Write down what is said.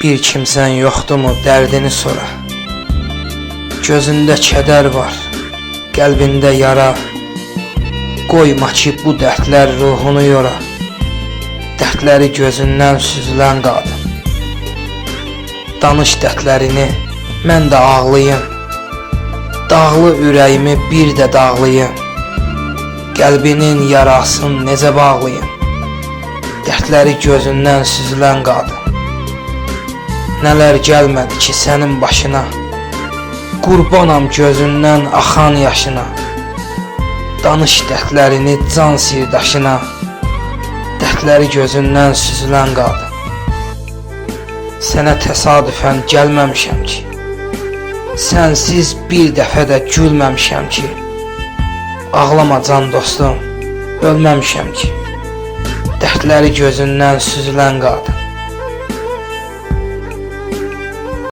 Bir kimsən yoxdumu dərdini sora? Gözündə kədər var, qəlbində yara. Qoyma ki bu dərdlər ruhunu yora. Dərdləri gözündən süzülən qadın. Danış dərdlərini, mən də ağlayım. Dağlı ürəyimi bir də dağlayım. Qəlbinin yarasını necə bağlayım? Dərdləri gözündən süzülən qadın. Nələr gəlmədi ki sənin başına? Qurbanam gözündən axan yaşına. Danış dərdlərini can sirdaşına. Dərdləri gözündən süzülən qadın. Sənə təsadüfən gəlməmişəm ki. Sənsiz bir dəfə də gülməmişəm ki. Ağlama can dostum, ölməmişəm ki. Dərdləri gözündən süzülən qadın.